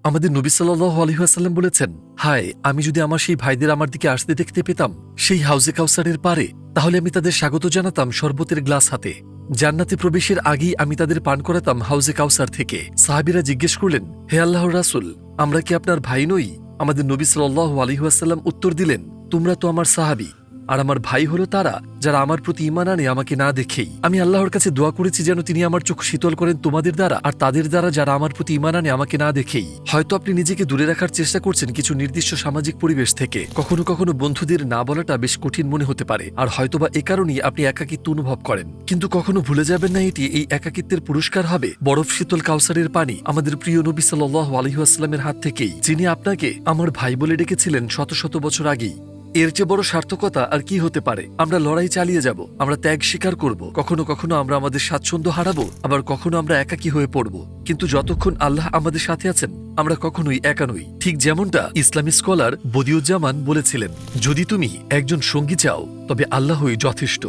আমাদের নবী সাল্লাল্লাহু আলাইহি ওয়াসাল্লাম বলেছেন, হায়, আমি যদি আমার সেই ভাইদের আমার দিকে আসতে দেখতে পেতাম সেই হাউজে কাউসারের পারে, তাহলে আমি তাদের স্বাগত জানাতাম শরবতের গ্লাস হাতে। জান্নাতে প্রবেশের আগেই আমি তাদের পান করাতাম হাউজে কাউসার থেকে। সাহাবীরা জিজ্ঞেস করলেন, হে আল্লাহর রাসূল, আমরা কি আপনার ভাই নই? আমাদের নবী সাল্লাল্লাহু আলাইহি ওয়াসাল্লাম উত্তর দিলেন, তোমরা তো আমার সাহাবী, আর আমার ভাই হলো তারা যারা আমার প্রতি ঈমান আনে আমাকে না দেখেই। আমি আল্লাহর কাছে দোয়া করেছি যেন তিনি আমার চোখ শীতল করেন তোমাদের দ্বারা আর তাদের দ্বারা যারা আমার প্রতি ঈমান আনে আমাকে না দেখেই। হয়তো আপনি নিজেকে দূরে রাখার চেষ্টা করছেন কিছু নির্দিষ্ট সামাজিক পরিবেশ থেকে। কখনো কখনো বন্ধুদের না বলাটা বেশ কঠিন মনে হতে পারে, আর হয়তোবা এ কারণেই আপনি একাকিত্ব অনুভব করেন। কিন্তু কখনো ভুলে যাবেন না, এটি এই একাকিত্বের পুরস্কার হবে বরফ শীতল কাউসারের পানি আমাদের প্রিয় নবী সাল্লাল্লাহু আলাইহি ওয়াসাল্লামের হাত থেকেই, যিনি আপনাকে আমার ভাই বলে ডেকেছিলেন শত শত বছর আগেই। এর চেয়ে বড় সার্থকতা আর কি হতে পারে? আমরা লড়াই চালিয়ে যাব, আমরা ত্যাগ স্বীকার করব, কখনো কখনো আমরা আমাদের স্বাচ্ছন্দ্য হারাবো, আবার কখনো আমরা একাকী হয়ে পড়ব, কিন্তু যতক্ষণ আল্লাহ আমাদের সাথে আছেন আমরা কখনোই একা নই। ঠিক যেমনটা ইসলামী স্কলার বদিউজ্জামান বলেছিলেন, যদি তুমি একজন সঙ্গী চাও তবে আল্লাহই যথেষ্ট।